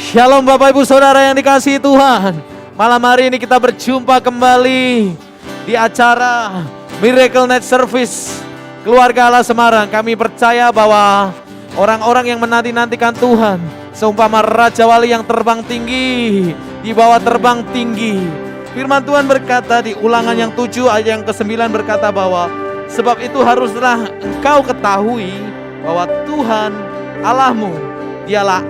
Shalom Bapak Ibu Saudara yang dikasihi Tuhan. Malam hari ini kita berjumpa kembali di acara Miracle Night Service Keluarga Allah Semarang. Kami percaya bahwa orang-orang yang menanti-nantikan Tuhan seumpama Raja Wali yang terbang tinggi, di bawah terbang tinggi. Firman Tuhan berkata di Ulangan yang 7 ayat yang ke-9 berkata bahwa sebab itu haruslah engkau ketahui bahwa Tuhan Allahmu dialah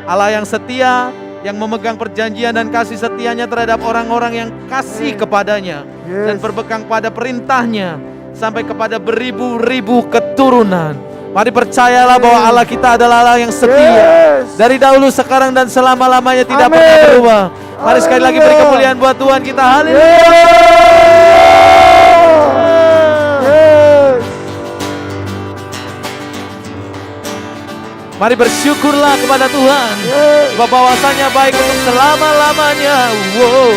Allah yang setia, yang memegang perjanjian dan kasih setianya terhadap orang-orang yang kasih kepadanya dan berpegang pada perintahnya sampai kepada beribu-ribu keturunan. Mari percayalah bahwa Allah kita adalah Allah yang setia, dari dahulu, sekarang dan selama-lamanya tidak pernah berubah. Mari sekali lagi beri kemuliaan buat Tuhan kita. Haleluya. Mari bersyukurlah kepada Tuhan, sebab bahwasanya baik untuk selama-lamanya. Wow.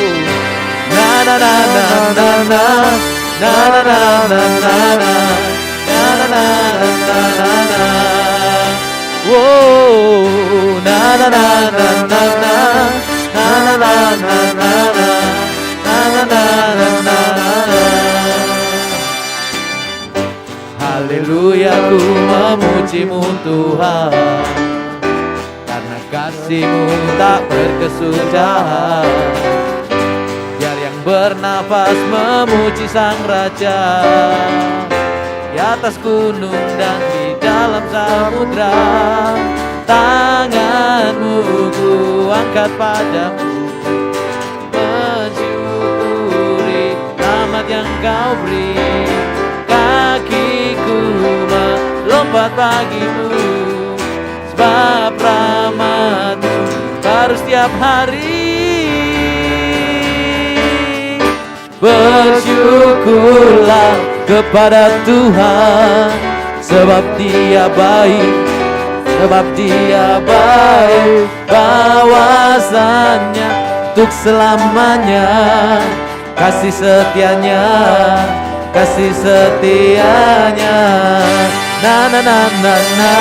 Na na na na na na na na na na na na na na na na. Wow. Na na na na na na na na na na na na na. Haleluya, ku memuji-Mu Tuhan, karena kasih-Mu tak berkesudahan. Biar yang bernafas memuji Sang Raja, di atas gunung dan di dalam samudra. Tangan-Mu ku angkat padamu, mensyukuri rahmat yang Kau beri. Kakiku melompat bagimu, sebab rahmat-Mu baru setiap hari. Bersyukurlah kepada Tuhan, sebab Dia baik, sebab Dia baik. Bahwasannya untuk selamanya, kasih setianya, kasih setianya. Na na na na na na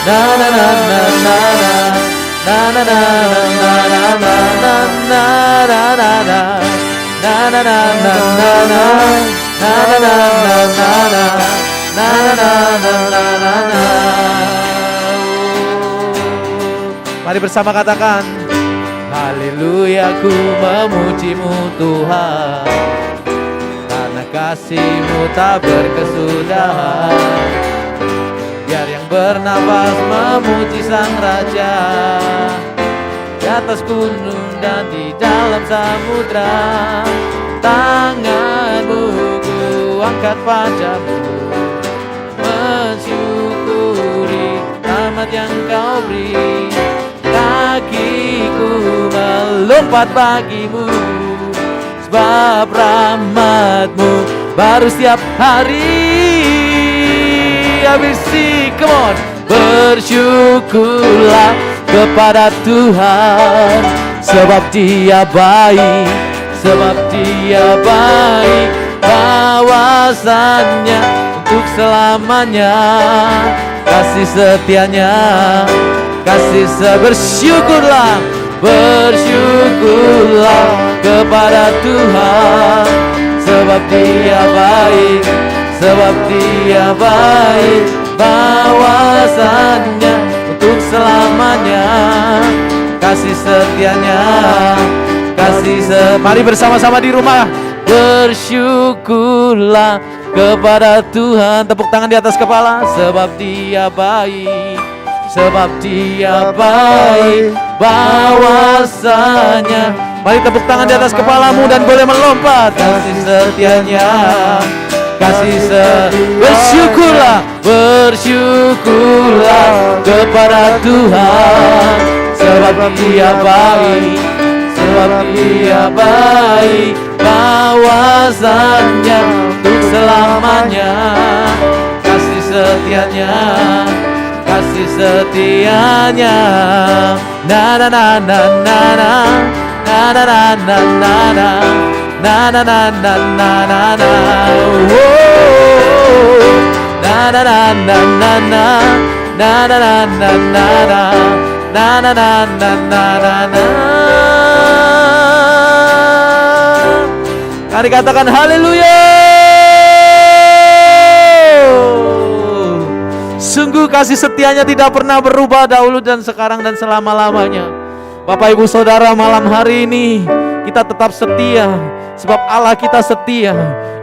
na na na na na na na na na na na na na. Mari bersama katakan, haleluya, ku memuji-Mu Tuhan, karena kasih-Mu tak berkesudahan. Biar yang bernafas memuji Sang Raja, di atas gunung dan di dalam samudra. Tangan-Mu ku angkat padamu, mensyukuri rahmat yang Kau beri. Kakiku melompat bagimu, sebab rahmat-Mu baru setiap hari. Habisi, come on. Bersyukurlah kepada Tuhan, sebab Dia baik, sebab Dia baik. Bahwasannya untuk selamanya, kasih setianya, kasih bersyukurlah, bersyukurlah kepada Tuhan, sebab Dia baik, sebab Dia baik. Bahwasannya untuk selamanya, kasih setianya, mari bersama-sama di rumah. Bersyukurlah kepada Tuhan. Tepuk tangan di atas kepala. Sebab Dia baik, sebab Dia baik. Bahwasanya, mari tepuk tangan di atas kepalamu dan boleh melompat. Kasih setianya, kasih bersyukurlah, bersyukurlah kepada Tuhan, sebab Dia baik, sebab Dia baik. Bahwasanya untuk selamanya, kasih setianya, kasih setianya. Na na na na na na na na na na na na na na na na na. Na na na na na na na na na na na na na na na na na na. Mari katakan haleluya. Sungguh kasih setianya tidak pernah berubah dahulu dan sekarang dan selama-lamanya. Bapak Ibu Saudara, malam hari ini kita tetap setia sebab Allah kita setia.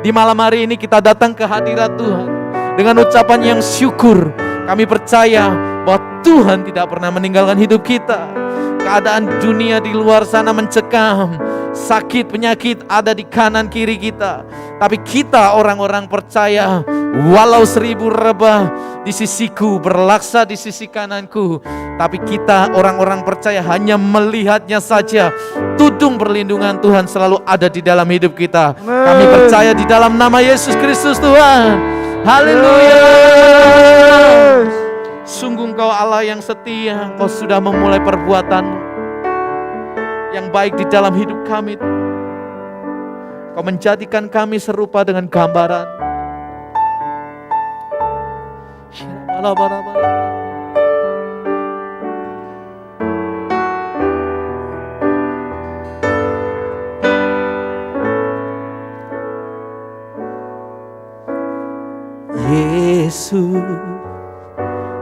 Di malam hari ini kita datang ke hadirat Tuhan dengan ucapan yang syukur. Kami percaya bahwa Tuhan tidak pernah meninggalkan hidup kita. Keadaan dunia di luar sana mencekam, sakit, penyakit ada di kanan kiri kita. Tapi kita orang-orang percaya, walau 1000 rebah di sisiku, berlaksa di sisi kananku, tapi kita orang-orang percaya hanya melihatnya saja. Tudung perlindungan Tuhan selalu ada di dalam hidup kita. Kami percaya di dalam nama Yesus Kristus Tuhan. Haleluya. Sungguh Engkau Allah yang setia. Engkau sudah memulai perbuatan yang baik di dalam hidup kami. Kau menjadikan kami serupa dengan gambaran. Yesus,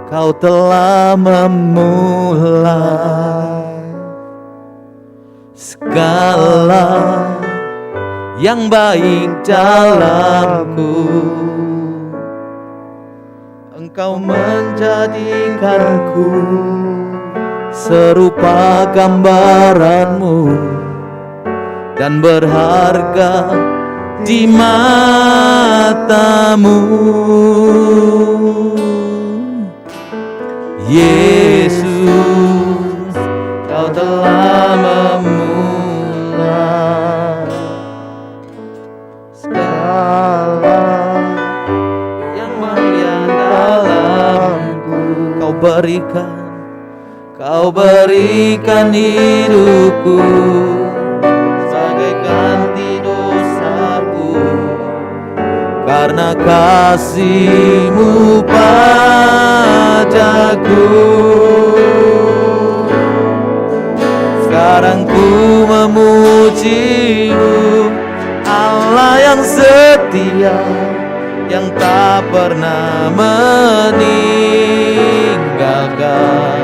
Kau telah memulai segala yang baik dalamku. Engkau menjadikanku serupa gambaran-Mu dan berharga di mata-Mu. Yesus, Kau telah memulai segala yang mulia dalamku. Kau berikan hidupku sebagai ganti dosaku, karena kasih-Mu padaku. Sekarang ku memuji-Mu, Allah yang setia, yang tak pernah meninggalkan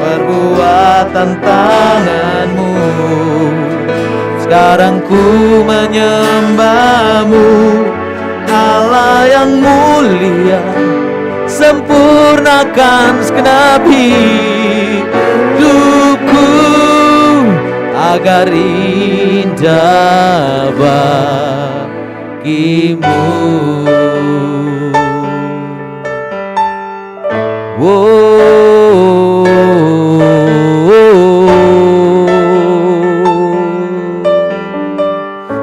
perbuatan tangan-Mu. Sekarang ku menyembah-Mu, Allah yang mulia, sempurnakan segenap hidupku agar indah bagi-Mu.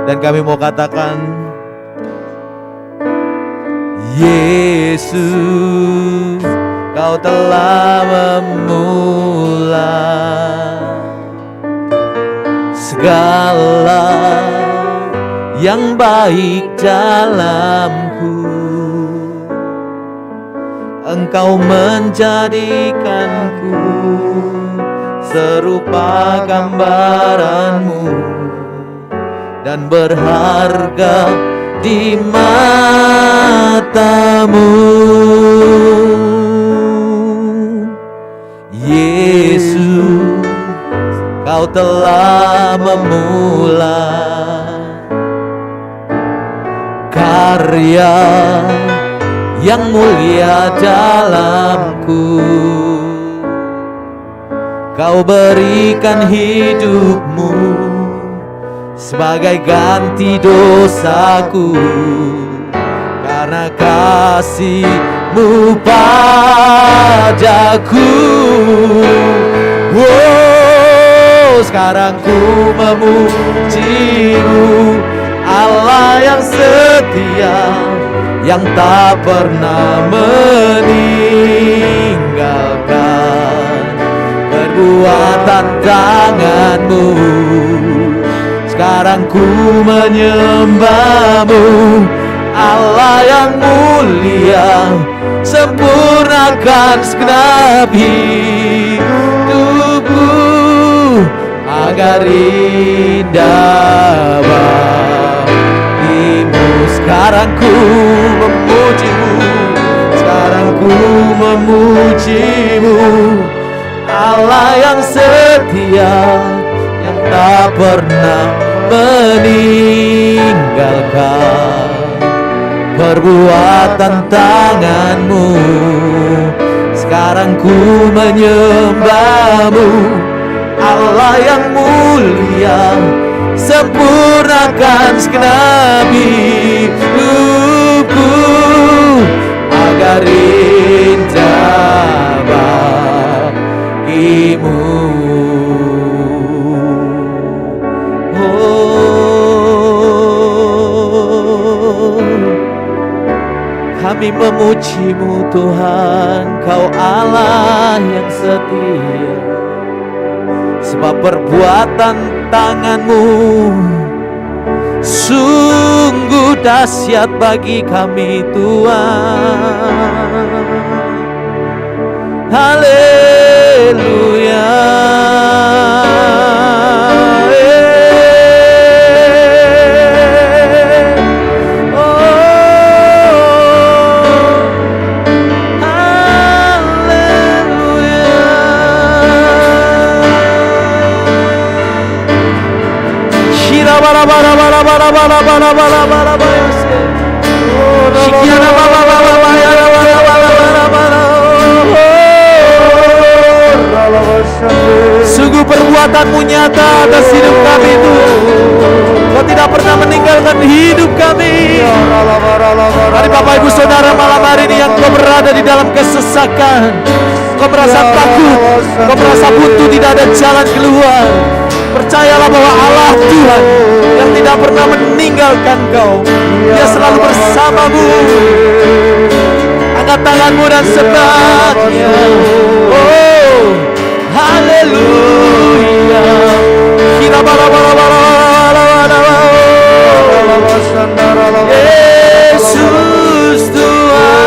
Dan kami mau katakan, Yesus, Kau telah memulai segala yang baik dalamku. Engkau menjadikanku serupa gambaran-Mu dan berharga di mata-Mu. Yesus, Kau telah memulai karya yang mulia dalamku. Kau berikan hidup-Mu sebagai ganti dosaku, karena kasih-Mu padaku. Sekarang ku memuji-Mu, Allah yang setia, yang tak pernah meninggalkan perbuatan tangan-Mu. Sekarang ku menyembah-Mu, Allah yang mulia, sempurnakan segenap hidupku agar indah bagimu. Sekarang ku memujimu, sekarang ku memujimu, Allah yang setia, yang tak pernah meninggalkan perbuatan tanganmu. Sekarang ku menyembahmu, Allah yang mulia, sempurnakan segenap hidupku agar indah bagimu. Kami memujimu Tuhan, Kau Allah yang setia, sebab perbuatan tanganmu sungguh dahsyat bagi kami Tuhan. Haleluya. Sungguh perbuatan-Mu nyata atas hidup kami Tuhan. Kau tidak pernah meninggalkan hidup kami. Mari Bapak Ibu Saudara, malam hari ini yang kau berada di dalam kesesakan, kau merasa takut, kau merasa buntu, tidak ada jalan keluar, percayalah bahwa Allah Tuhan yang tidak pernah meninggalkan kau, Dia selalu bersamamu. Angkat tanganmu dan sembahnya. Oh, haleluya. Yesus Tuhan.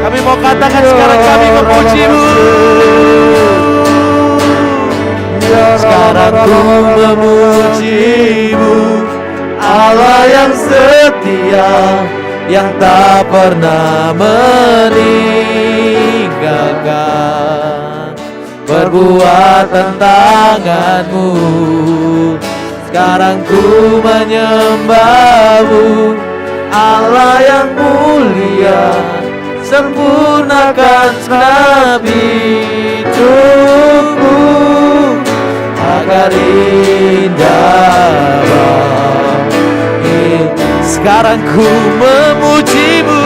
Kami mau katakan sekarang kami memuji-Mu. Sekarang ku memuji-Mu, Allah yang setia, yang tak pernah meninggalkan perbuatan tangan-Mu. Sekarang ku menyembah-Mu, Allah yang mulia, sempurnakan segenap hidupku agar indah bagimu. Sekarang ku memuji-Mu,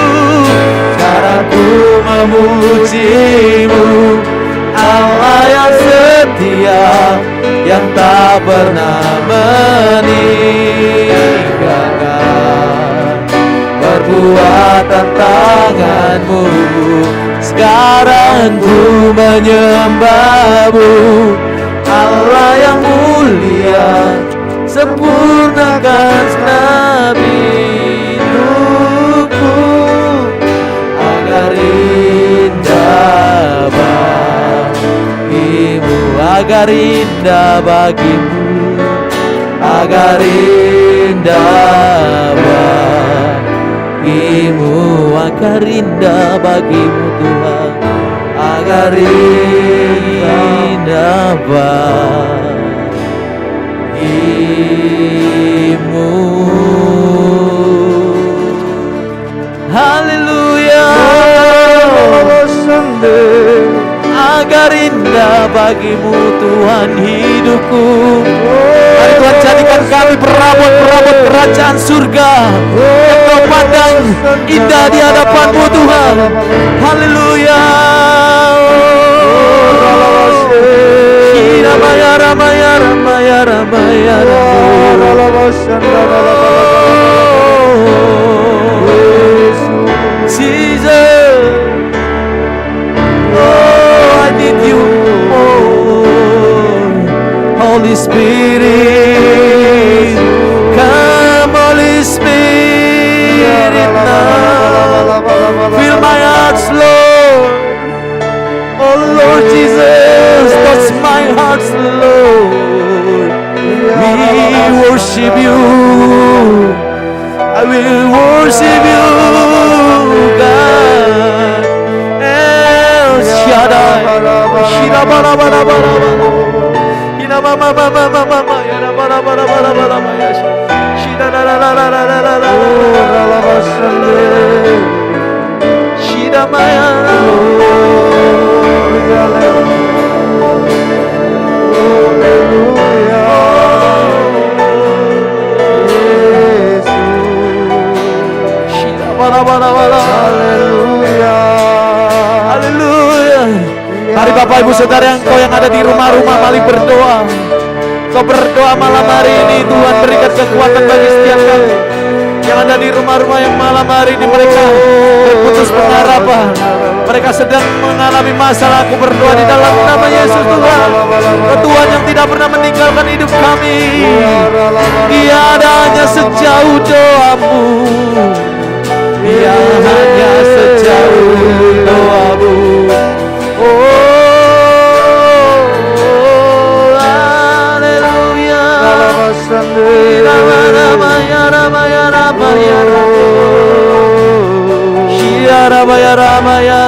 sekarang ku memuji-Mu, Allah yang setia, yang tak pernah meninggalkan perbuatan tangan-Mu. Sekarang ku menyembah-Mu, Allah yang mulia, sempurnakan segenap hidupku agar indah bagimu, agar indah bagimu, agar indah bagimu, agar indah bagimu Tuhan, agar indah bagimu. Haleluya. Agar indah bagimu Tuhan hidupku. Mari Tuhan jadikan kami perabot-perabot kerajaan surga yang kau pandang indah di hadapan-Mu Tuhan. Haleluya. Ramaya ramaya ramaya ramaya Jesus, oh I need you, oh Holy Spirit, come Holy Spirit now. hearts, Lord. We worship you. I will worship you, God. El Shaddai. Shira bara bara bara bara. Ina mama mama mama mama. Ya bara bara bara bara bara. Shira la la la la la la la la. Shira maya. Haleluya. Mari Bapak Ibu Saudara yang ada di rumah-rumah, mari berdoa. Kau berdoa malam hari ini, Tuhan berikan kekuatan bagi setiap kami yang ada di rumah-rumah yang malam hari ini mereka berputus pengharapan. Mereka sedang mengalami masalah. Aku berdoa di dalam nama Yesus Tuhan. Tuhan yang tidak pernah meninggalkan hidup kami. Dia ada hanya sejauh doamu. Dia hanya sejauh doamu. Haleluya. Ramaya ramaya ramaya ramaya ramaya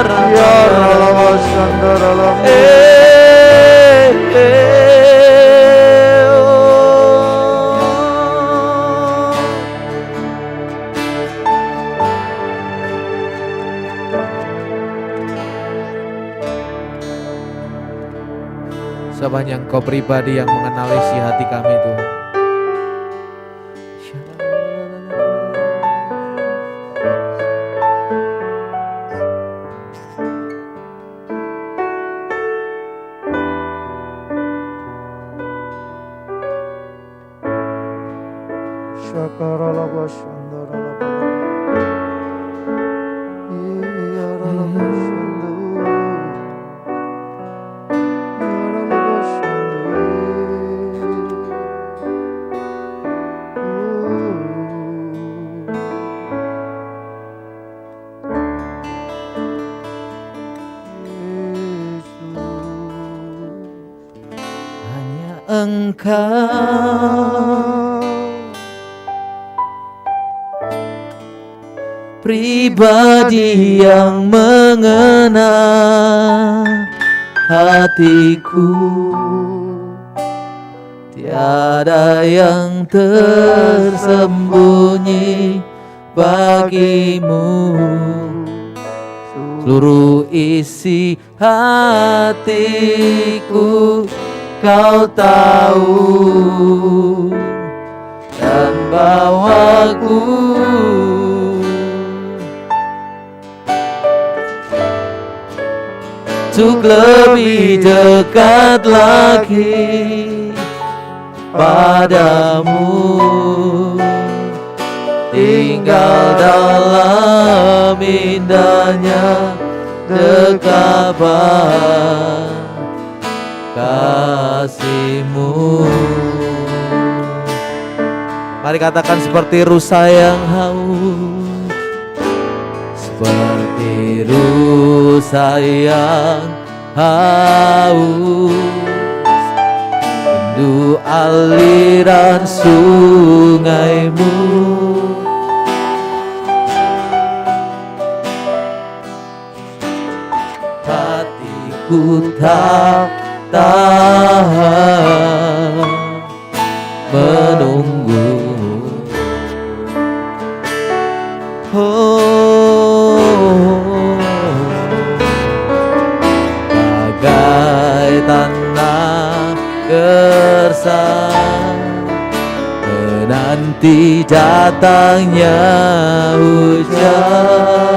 sebanyak Engkau pribadi yang mengenal isi hati kami, Tuhan. Engkau pribadi yang mengenal hatiku, tiada yang tersembunyi bagimu. Seluruh isi hatiku Kau tahu, dan bawaku untuk lebih dekat lagi padamu, tinggal dalam indahnya dekapan kasih-Mu. Mari katakan seperti rusa yang haus, seperti rusa yang haus, rindu aliran sungai-Mu. Hatiku tak tahan menunggu, bagai tanah gersang menanti datangnya hujan.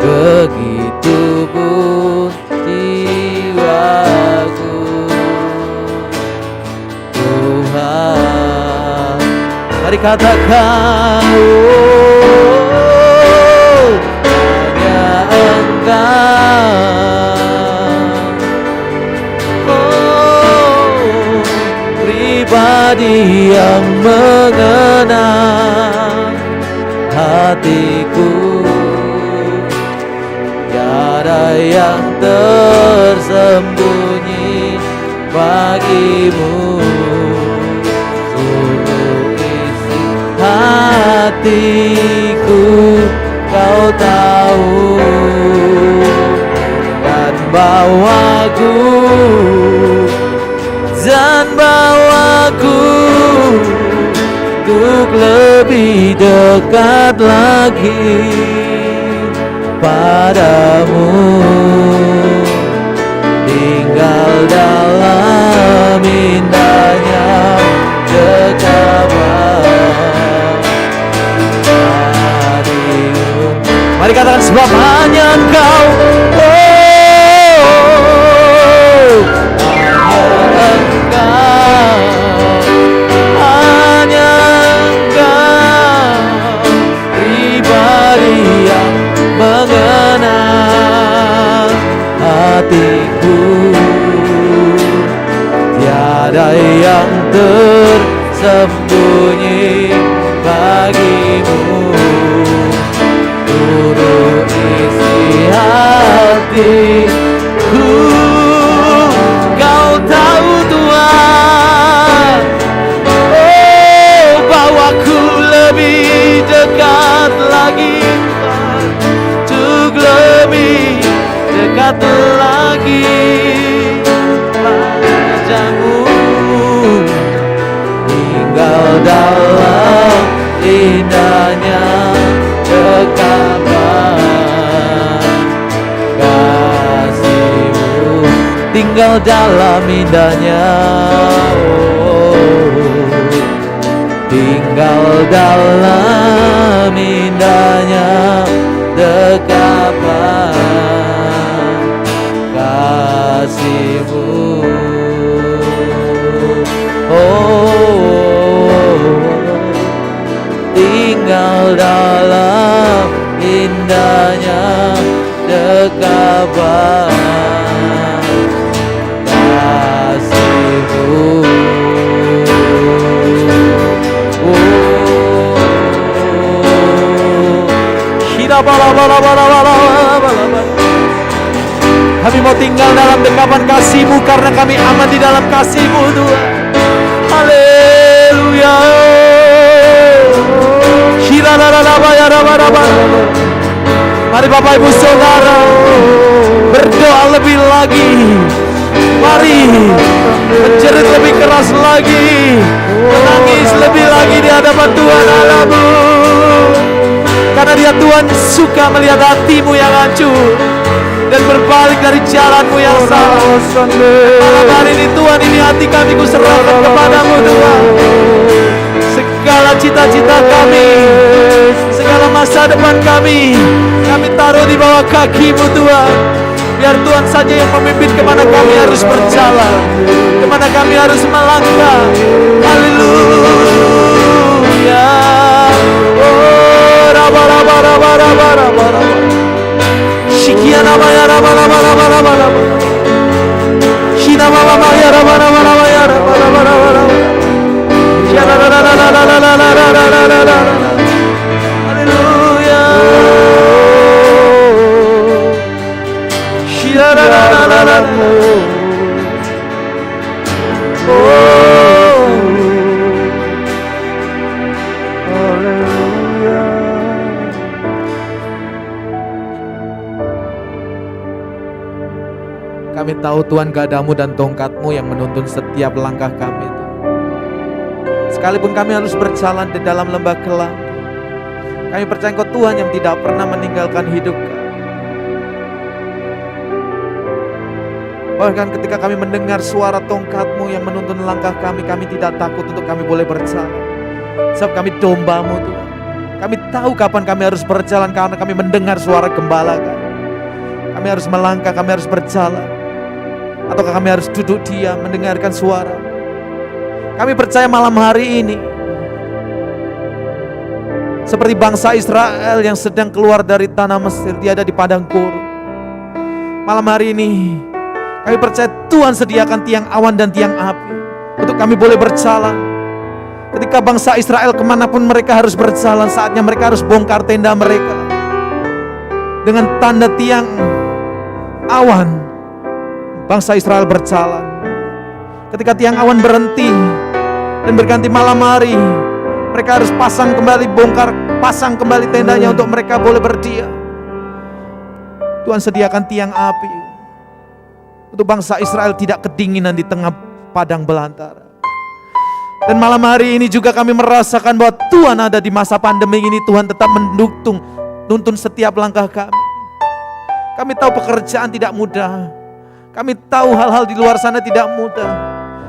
Begitu pun jiwaku, Tuhan. Mari katakan, oh, hanya Engkau, oh, pribadi yang mengenal hatiku, yang tersembunyi bagimu, seluruh isi hatiku Kau tahu, dan bawaku untuk lebih dekat lagi padamu, tinggal dalam indahnya kekabaran. Mari katakan, sebab hanya Engkau, tiada yang tersembunyi bagimu, turut isi hatiku. Kau tahu Tuhan, bahwa ku lebih dekat lagi, untuk lebih dekat lagi padamu, tinggal dalam indahnya kekabaran kasih-Mu, tinggal dalam indahnya, tinggal dalam indahnya dekapan kasih-Mu. Tinggal dalam indahnya dekapan kasih-Mu. Kami mau tinggal dalam dekapan kasih-Mu karena kami aman di dalam kasih-Mu Tuhan. Haleluya. Mari Bapak Ibu Saudara berdoa lebih lagi. Mari menjerit lebih keras lagi, menangis lebih lagi di hadapan Tuhan Allahmu. Karena Dia Tuhan suka melihat hatimu yang hancur dan berbalik dari jalanmu yang salah. Malam hari ini Tuhan, ini hati kami ku serahkan kepadamu Tuhan. Segala cita-cita kami, segala masa depan kami taruh di bawah kaki-Mu Tuhan. Biar Tuhan saja yang memimpin kemana kami harus berjalan, kemana kami harus melangkah. Haleluya. Oh, raba. Shikia nama ya raba. Shina mama ya raba ya raba. Haleluya. Kami tahu Tuhan gadamu dan tongkatmu yang menuntun setiap langkah kami. Sekalipun kami harus berjalan di dalam lembah kelam, kami percaya Engkau Tuhan yang tidak pernah meninggalkan hidup kami. Bahkan ketika kami mendengar suara tongkat-Mu yang menuntun langkah kami tidak takut untuk kami boleh berjalan. Sebab kami domba-Mu Tuhan. Kami tahu kapan kami harus berjalan karena kami mendengar suara gembala kami. Kami harus melangkah, kami harus berjalan. Ataukah kami harus duduk diam mendengarkan suara. Kami percaya malam hari ini, seperti bangsa Israel yang sedang keluar dari tanah Mesir, dia ada di padang gurun. Malam hari ini kami percaya Tuhan sediakan tiang awan dan tiang api untuk kami boleh berjalan. Ketika bangsa Israel kemanapun mereka harus berjalan, saatnya mereka harus bongkar tenda mereka dengan tanda tiang awan bangsa Israel berjalan. Ketika tiang awan berhenti dan berganti malam hari, mereka harus pasang kembali tendanya untuk mereka boleh berdiam. Tuhan sediakan tiang api untuk bangsa Israel tidak kedinginan di tengah padang belantara. Dan malam hari ini juga kami merasakan bahwa Tuhan ada di masa pandemi ini. Tuhan tetap menuntun setiap langkah kami. Kami tahu pekerjaan tidak mudah. Kami tahu hal-hal di luar sana tidak mudah.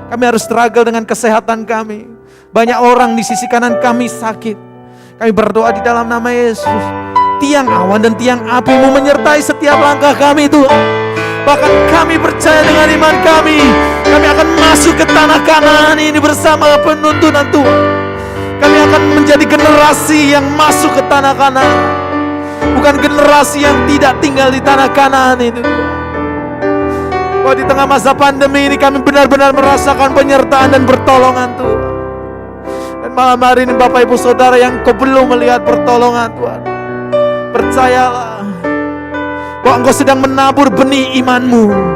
Kami harus struggle dengan kesehatan kami. Banyak orang di sisi kanan kami sakit. Kami berdoa di dalam nama Yesus. Tiang awan dan tiang api-Mu menyertai setiap langkah kami, Tuhan. Bahkan kami percaya dengan iman kami akan masuk ke tanah Kanaan ini bersama penuntunan Tuhan. Kami akan menjadi generasi yang masuk ke tanah Kanaan, bukan generasi yang tidak tinggal di tanah Kanaan itu. Bahwa di tengah masa pandemi ini kami benar-benar merasakan penyertaan dan pertolongan Tuhan. Dan malam hari ini Bapak Ibu Saudara yang kau belum melihat pertolongan Tuhan, percayalah bahwa Engkau sedang menabur benih imanmu.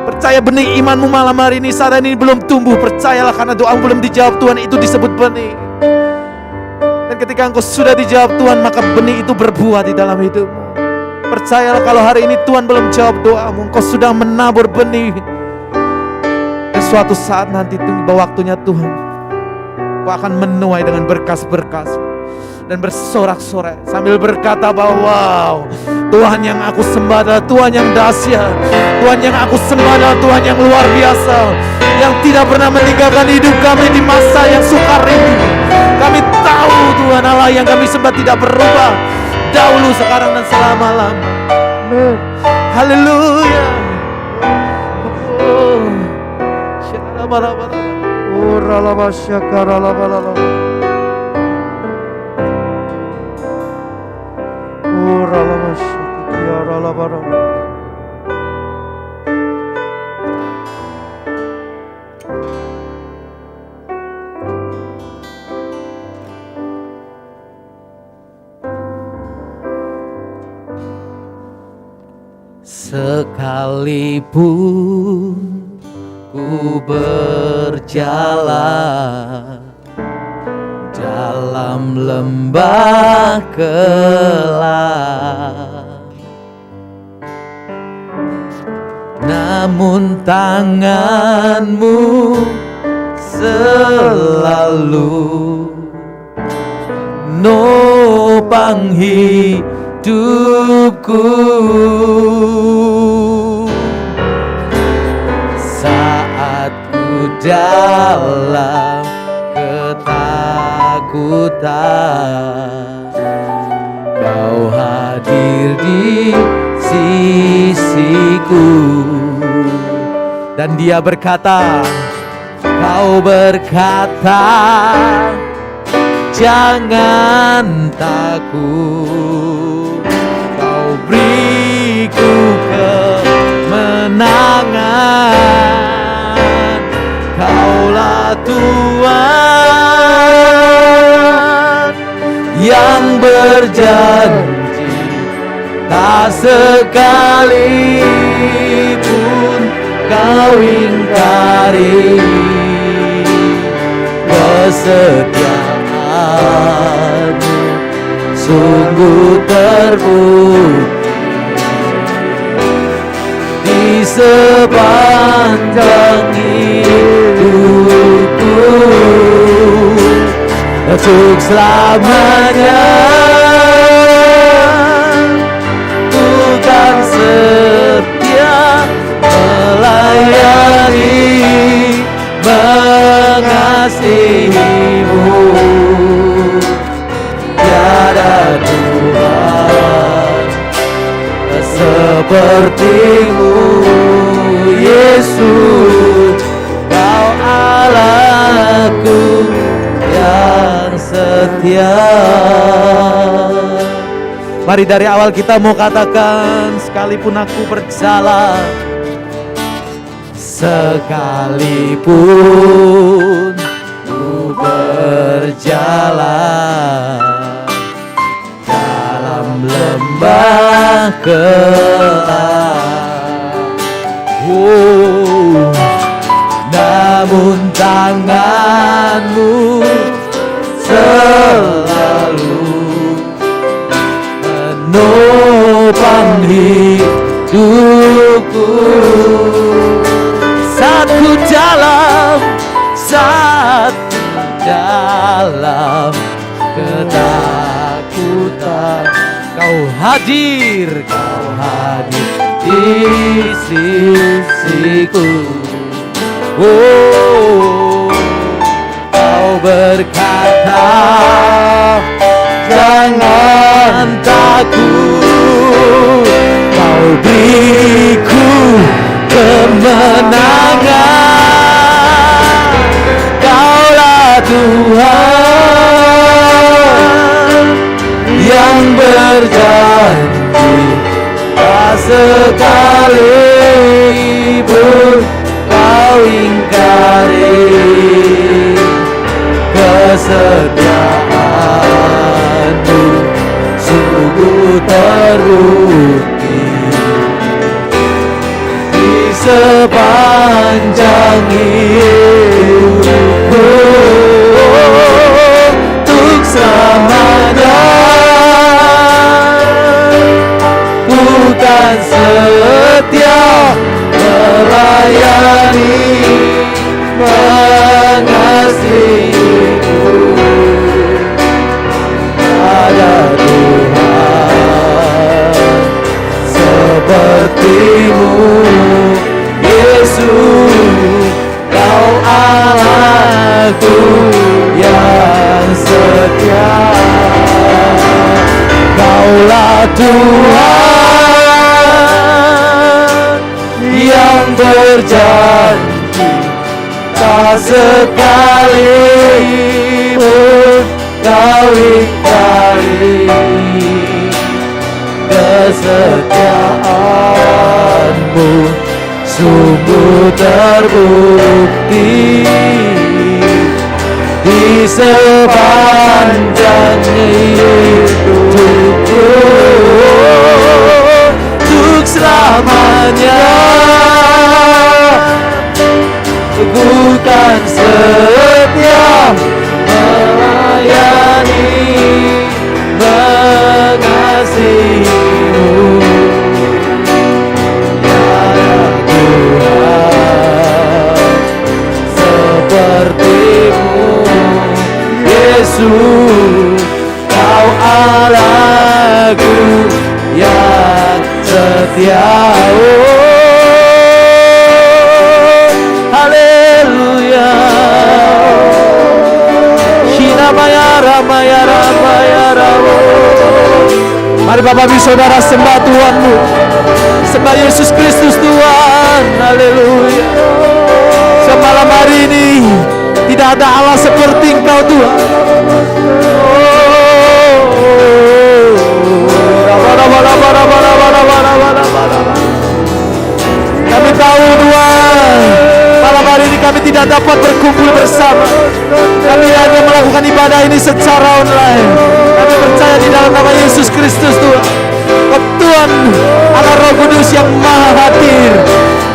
Percaya benih imanmu malam hari ini saat ini belum tumbuh. Percayalah karena doamu belum dijawab Tuhan, itu disebut benih. Dan ketika engkau sudah dijawab Tuhan, maka benih itu berbuah di dalam hidupmu. Percayalah kalau hari ini Tuhan belum jawab doamu, engkau sudah menabur benih. Dan suatu saat nanti tiba waktunya Tuhan, engkau akan menuai dengan berkas-berkas dan bersorak-sorai sambil berkata bahwa wow, Tuhan yang aku sembah adalah Tuhan yang dahsyat. Tuhan yang aku sembah adalah Tuhan yang luar biasa, yang tidak pernah meninggalkan hidup kami di masa yang sukar ini. Kami tahu Tuhan Allah yang kami sembah tidak berubah, dahulu, sekarang, dan selama-lamanya. Haleluya. Sekalipun ku berjalan dalam lembah gelap, namun tangan-Mu selalu menopang hidupku. Saat ku dalam ketakutan, Kau hadir di sisiku. Dan Dia berkata, Kau berkata, jangan takut, Kau beriku kemenangan. Kaulah Tuhan yang berjanji, tak sekalipun Kau ingkari kesetiaan-Mu sungguh terbukti di sepanjang hidupku, untuk selamanya. Bukan setia melayani, mengasihi-Mu. Tiada Tuhan seperti-Mu, Yesus. Kau Allahku yang setia. Mari dari awal kita mau katakan, sekalipun aku berjalan, sekalipun ku berjalan dalam lembah gelap, namun tanganmu selalu menopang hidupku. Saat dalam ketakutan, kau hadir di sisiku. Oh, kau berkata, jangan takut, kau beriku kemenangan. Kaulah Tuhan yang berjanji, tak sekalipun kau ingkari kesetiaanmu, sungguh terbukti di sepanjang hidupku. Untuk selamanya bukan setia melayani, mengasihiku. Ada Tuhan sepertimu, Yesus, kau Allahku yang setia. Kaulah Tuhan yang berjanji, tak sekalipun kau ingkari kesetiaanmu, sungguh terbukti di sepanjang hidupku. Untuk selamanya bukan setia melayani, mengasihimu. Ya Tuhan sepertimu, Yesus, kau Allahku yang setia. Haleluya. Shinamaya ramaya ramaya ramo. Mari Bapak Ibu Saudara sembah Tuhanmu, sembah Yesus Kristus Tuhan. Haleluya. Semalam hari ini tidak ada Allah seperti Engkau Tuhan. Kami tahu Tuhan, malam hari ini kami tidak dapat berkumpul bersama. Kami hanya melakukan ibadah ini secara online. Kami percaya di dalam nama Yesus Kristus Tuhan, Tuhan Allah Roh Kudus yang Maha hadir.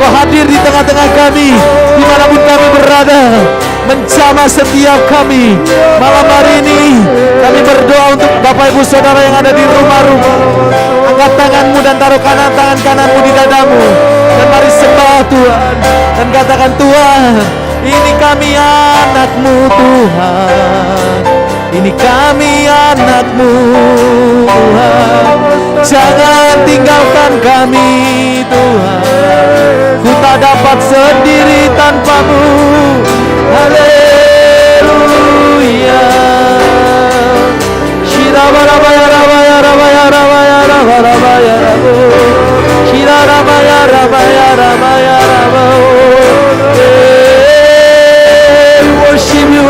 Kau hadir di tengah-tengah kami, dimanapun kami berada, menjamah setiap kami. Malam hari ini kami berdoa untuk Bapak Ibu Saudara yang ada di rumah-rumah. Angkat tanganmu dan taruh tangan kananmu di dadamu, dan mari sembah Tuhan dan katakan, Tuhan, ini kami anak-Mu Tuhan, ini kami anak-Mu Tuhan. Jangan tinggalkan kami Tuhan, ku tak dapat sendiri tanpa-Mu. Haleluya. Shirabarabaya rabaya rabaya rabaya rabaya rabaya rabo. Shirarabaya rabaya rabaya rabo. We worship you,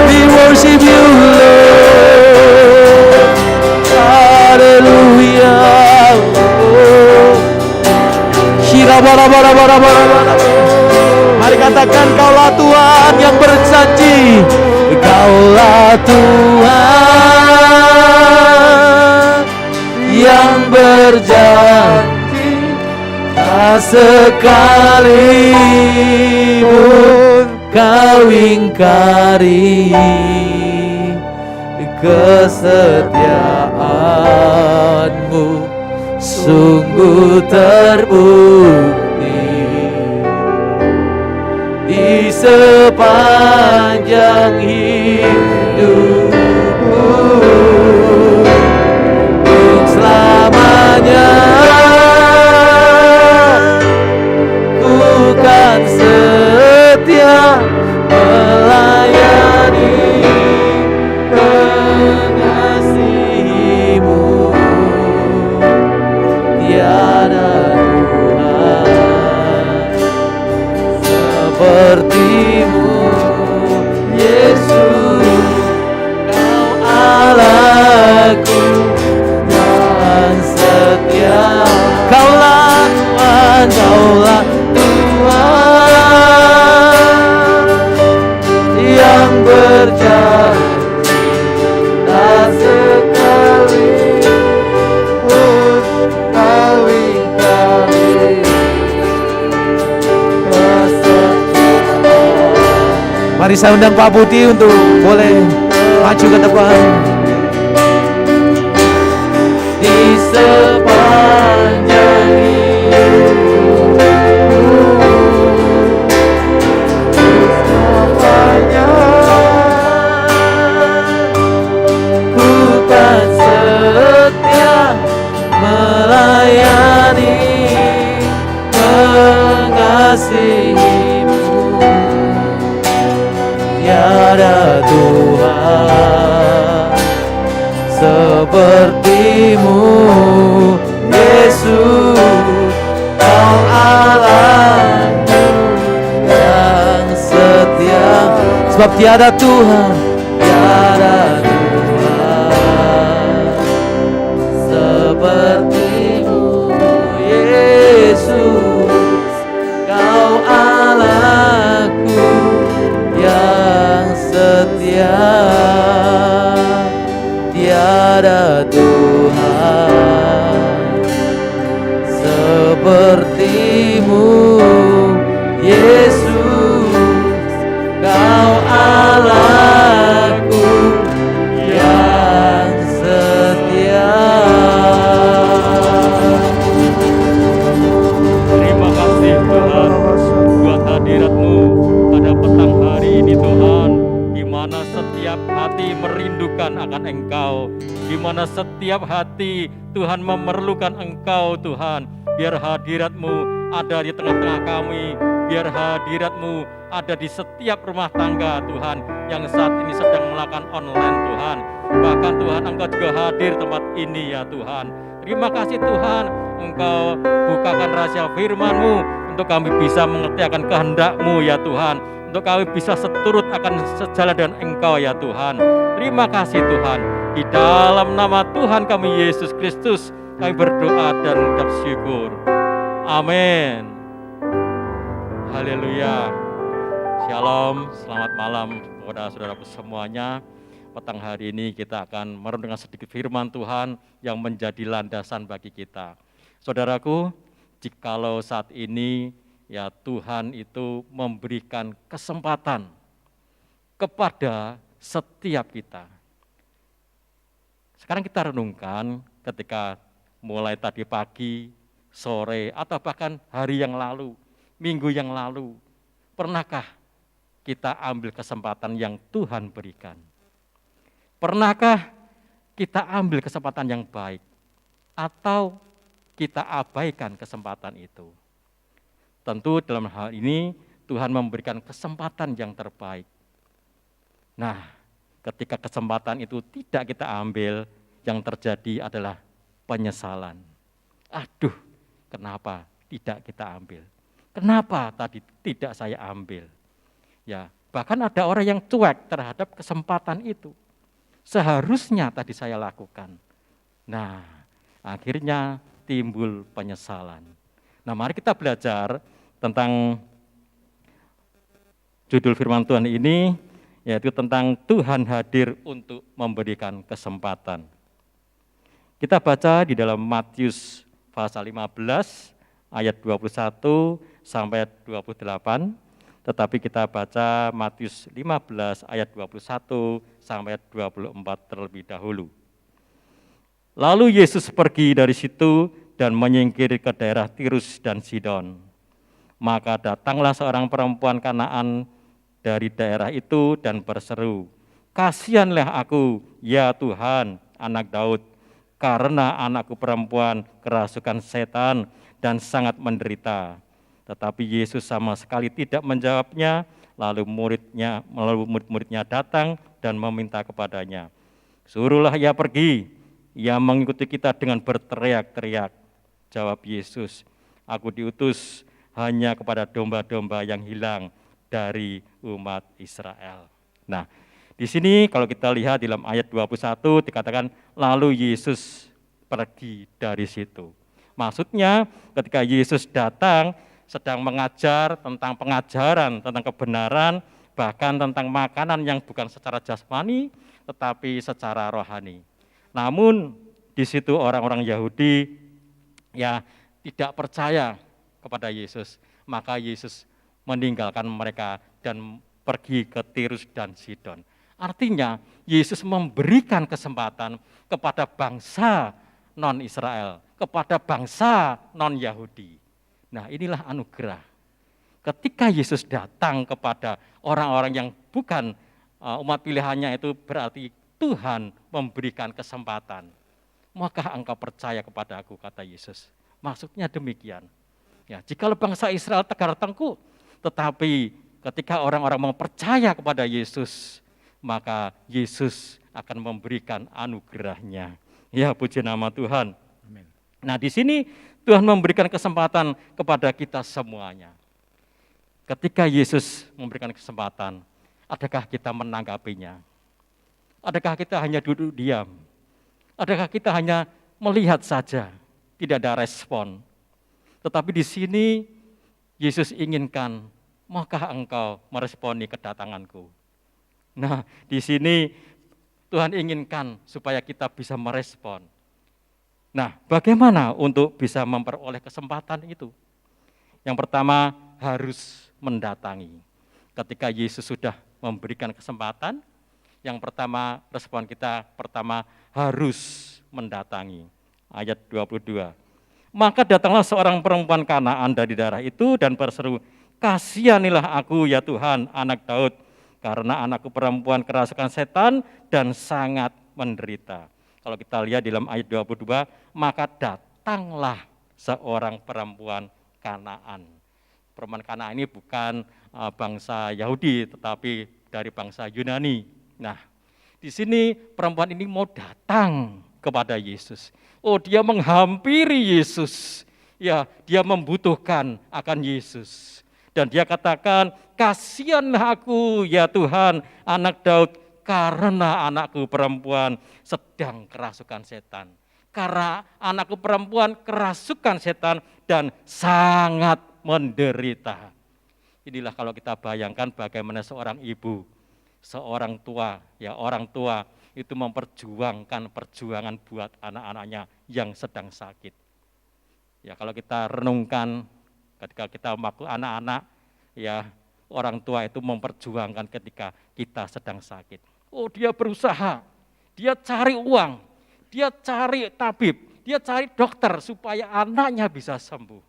we worship you, Lord. Haleluya. Shirabarabarabarabara. Mari katakan, Kaulah Tuhan yang berjanji, Kaulah Tuhan yang berjanji, tak sekalipun kau ingkari kesetiaanmu sungguh terbukti di sepanjang hidupku untuk selamanya. Ku kan setia melayani mengasihimu, tiada Tuhan sepertimu. Yesus, Kau Allahku yang setia. Kaulah Tuhan, Kaulah Tuhan yang berjanji tak sekalipun kau ingkari kesetiaan. Mari saya undang Pak Budi untuk boleh maju ke depan. Di sepanjang melayani mengasihimu, tiada Tuhan sepertimu. Yesus, Kau Allahku yang setia. Sebab tiada Tuhan, tiada Tuhan sepertimu. Yesus, Kau Allahku yang setia, tiada Tuhan sepertimu. Yesus, Kau Allahku yang setia. Terima kasih Tuhan buat hadirat-Mu pada petang hari ini Tuhan, di mana setiap hati merindukan akan Engkau, di mana setiap hati Tuhan memerlukan Engkau Tuhan. Biar hadirat-Mu ada di tengah-tengah kami, biar hadirat-Mu ada di setiap rumah tangga Tuhan yang saat ini sedang melakukan online Tuhan. Bahkan Tuhan, Engkau juga hadir tempat ini ya Tuhan. Terima kasih Tuhan, Engkau bukakan rahasia firman-Mu untuk kami bisa mengerti akan kehendak-Mu ya Tuhan, untuk kami bisa seturut akan sejalan dengan Engkau ya Tuhan. Terima kasih Tuhan, di dalam nama Tuhan kami Yesus Kristus kami berdoa dan mengucap syukur. Amin. Haleluya. Shalom, selamat malam kepada saudaraku semuanya. Petang hari ini kita akan merenungkan sedikit firman Tuhan yang menjadi landasan bagi kita. Saudaraku, jikalau saat ini ya Tuhan itu memberikan kesempatan kepada setiap kita. Sekarang kita renungkan ketika mulai tadi pagi, sore, atau bahkan hari yang lalu, minggu yang lalu, pernahkah kita ambil kesempatan yang Tuhan berikan? Pernahkah kita ambil kesempatan yang baik? Atau kita abaikan kesempatan itu? Tentu dalam hal ini Tuhan memberikan kesempatan yang terbaik. Nah, ketika kesempatan itu tidak kita ambil, yang terjadi adalah penyesalan. Aduh, kenapa tidak kita ambil? Kenapa tadi tidak saya ambil? Ya, bahkan ada orang yang cuek terhadap kesempatan itu. Seharusnya tadi saya lakukan. Nah, akhirnya timbul penyesalan. Nah, mari kita belajar tentang judul firman Tuhan ini, yaitu tentang Tuhan hadir untuk memberikan kesempatan. Kita baca di dalam Matius pasal 15 ayat 21 sampai 28, tetapi kita baca Matius 15 ayat 21 sampai 24 terlebih dahulu. Lalu Yesus pergi dari situ dan menyingkir ke daerah Tirus dan Sidon. Maka datanglah seorang perempuan Kanaan dari daerah itu dan berseru, "Kasihanlah aku, ya Tuhan, anak Daud, karena anakku perempuan kerasukan setan dan sangat menderita." Tetapi Yesus sama sekali tidak menjawabnya, lalu murid-muridnya datang dan meminta kepadanya, "Suruhlah ia pergi, ia mengikuti kita dengan berteriak-teriak." Jawab Yesus, "Aku diutus hanya kepada domba-domba yang hilang dari umat Israel." Nah, di sini kalau kita lihat di dalam ayat 21 dikatakan lalu Yesus pergi dari situ. Maksudnya ketika Yesus datang sedang mengajar tentang pengajaran, tentang kebenaran, bahkan tentang makanan yang bukan secara jasmani tetapi secara rohani. Namun di situ orang-orang Yahudi ya tidak percaya kepada Yesus, maka Yesus meninggalkan mereka dan pergi ke Tirus dan Sidon. Artinya Yesus memberikan kesempatan kepada bangsa non-Israel, kepada bangsa non-Yahudi. Nah, inilah anugerah. Ketika Yesus datang kepada orang-orang yang bukan umat pilihannya, itu berarti Tuhan memberikan kesempatan. Maka engkau percaya kepada aku, kata Yesus. Maksudnya demikian. Ya, jikalau bangsa Israel tegar tengkuk, tetapi ketika orang-orang mau percaya kepada Yesus, maka Yesus akan memberikan anugerahnya. Ya, puji nama Tuhan. Amin. Nah, di sini Tuhan memberikan kesempatan kepada kita semuanya. Ketika Yesus memberikan kesempatan, adakah kita menanggapinya? Adakah kita hanya duduk diam? Adakah kita hanya melihat saja, tidak ada respon? Tetapi di sini Yesus inginkan, maukah engkau meresponi kedatanganku? Nah, di sini Tuhan inginkan supaya kita bisa merespon. Nah, bagaimana untuk bisa memperoleh kesempatan itu? Yang pertama, harus mendatangi. Ketika Yesus sudah memberikan kesempatan, yang pertama, respon kita pertama harus mendatangi. Ayat 22. Maka datanglah seorang perempuan Kanaan dari daerah itu dan berseru, "Kasihanilah aku ya Tuhan, anak Daud, karena anakku perempuan kerasukan setan dan sangat menderita." Kalau kita lihat di dalam ayat 22, maka datanglah seorang perempuan Kanaan. Perempuan Kanaan ini bukan bangsa Yahudi, tetapi dari bangsa Yunani. Nah, di sini perempuan ini mau datang kepada Yesus. Oh, dia menghampiri Yesus. Ya, dia membutuhkan akan Yesus. Dan dia katakan, "Kasihanlah aku ya Tuhan, anak Daud, karena anakku perempuan sedang kerasukan setan." Karena anakku perempuan kerasukan setan dan sangat menderita. Inilah kalau kita bayangkan bagaimana seorang ibu, seorang tua, ya orang tua itu memperjuangkan perjuangan buat anak-anaknya yang sedang sakit. Ya, kalau kita renungkan ketika kita waktu anak-anak, ya orang tua itu memperjuangkan ketika kita sedang sakit. Oh, dia berusaha, dia cari uang, dia cari tabib, dia cari dokter supaya anaknya bisa sembuh,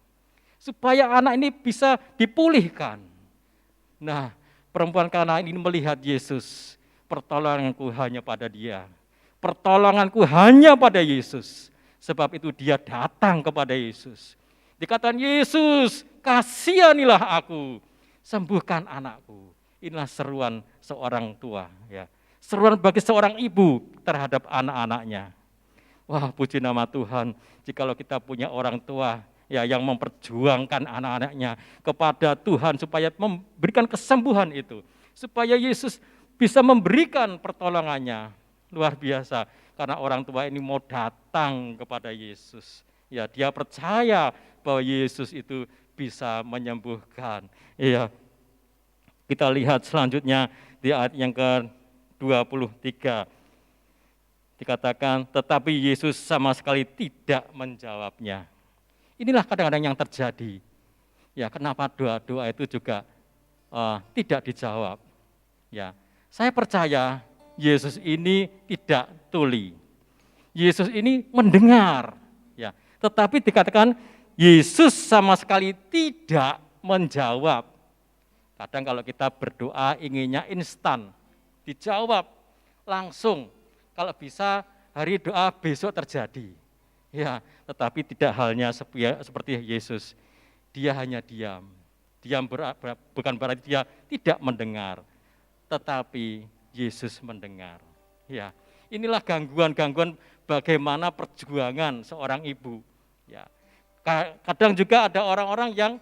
supaya anak ini bisa dipulihkan. Nah, perempuan Kanaan ini melihat Yesus, pertolonganku hanya pada dia, pertolonganku hanya pada Yesus. Sebab itu dia datang kepada Yesus. Dikatakan, "Yesus, kasihanilah aku, sembuhkan anakku." Inilah seruan seorang tua, ya. Seruan bagi seorang ibu terhadap anak-anaknya. Wah, puji nama Tuhan, jikalau kita punya orang tua ya yang memperjuangkan anak-anaknya kepada Tuhan supaya memberikan kesembuhan itu, supaya Yesus bisa memberikan pertolongannya. Luar biasa, karena orang tua ini mau datang kepada Yesus. Ya, dia percaya bahwa Yesus itu bisa menyembuhkan. Iya. Kita lihat selanjutnya di ayat yang ke-23. Dikatakan, tetapi Yesus sama sekali tidak menjawabnya. Inilah kadang-kadang yang terjadi. Ya, kenapa doa-doa itu juga tidak dijawab. Ya, saya percaya Yesus ini tidak tuli. Yesus ini mendengar. Ya, tetapi dikatakan Yesus sama sekali tidak menjawab. Kadang kalau kita berdoa inginnya instan, dijawab langsung. Kalau bisa hari doa besok terjadi. Ya, tetapi tidak halnya seperti Yesus. Dia hanya diam. Diam bukan berarti dia tidak mendengar, tetapi Yesus mendengar. Ya, inilah gangguan-gangguan bagaimana perjuangan seorang ibu. Ya, kadang juga ada orang-orang yang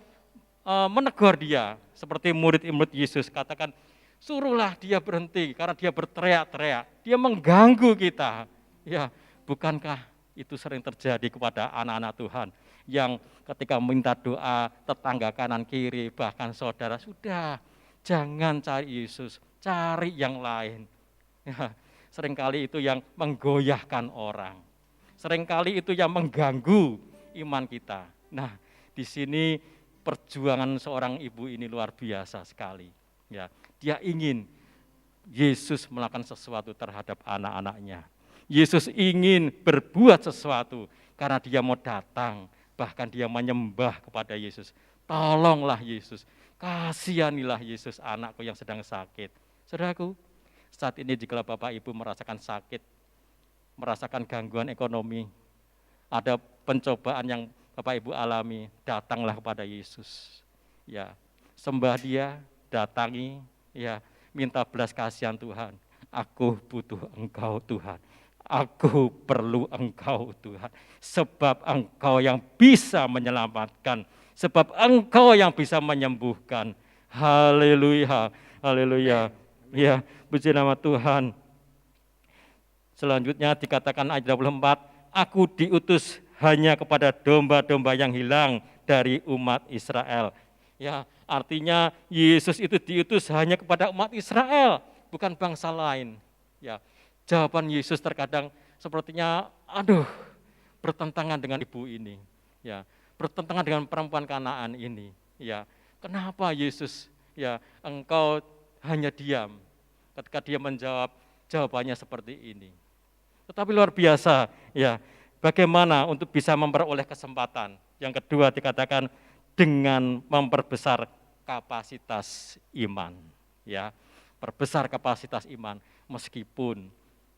menegur dia, seperti murid-murid Yesus katakan, suruhlah dia berhenti karena dia berteriak-teriak, dia mengganggu kita. Ya, bukankah itu sering terjadi kepada anak-anak Tuhan yang ketika minta doa tetangga kanan kiri bahkan saudara, sudah jangan cari Yesus, cari yang lain. Ya, seringkali itu yang menggoyahkan orang, seringkali itu yang mengganggu iman kita. Nah, di sini perjuangan seorang ibu ini luar biasa sekali. Ya, dia ingin Yesus melakukan sesuatu terhadap anak-anaknya. Yesus ingin berbuat sesuatu karena dia mau datang, bahkan dia menyembah kepada Yesus. Tolonglah Yesus, kasihanilah Yesus anakku yang sedang sakit. Saudaraku, saat ini jika Bapak Ibu merasakan sakit, merasakan gangguan ekonomi, ada pencobaan yang Bapak Ibu alami, datanglah kepada Yesus. Ya, sembah dia, datangi, ya, minta belas kasihan Tuhan. Aku butuh Engkau Tuhan. Aku perlu Engkau Tuhan, sebab Engkau yang bisa menyelamatkan, sebab Engkau yang bisa menyembuhkan. Haleluya, haleluya. Ya, puji nama Tuhan. Selanjutnya dikatakan ayat 24, aku diutus hanya kepada domba-domba yang hilang dari umat Israel. Ya, artinya Yesus itu diutus hanya kepada umat Israel, bukan bangsa lain. Ya, jawaban Yesus terkadang sepertinya bertentangan dengan ibu ini. Ya, bertentangan dengan perempuan Kanaan ini. Ya, kenapa Yesus, ya, engkau hanya diam ketika dia menjawab jawabannya seperti ini. Tetapi luar biasa, ya, bagaimana untuk bisa memperoleh kesempatan. Yang kedua dikatakan dengan memperbesar kapasitas iman. Ya, perbesar kapasitas iman meskipun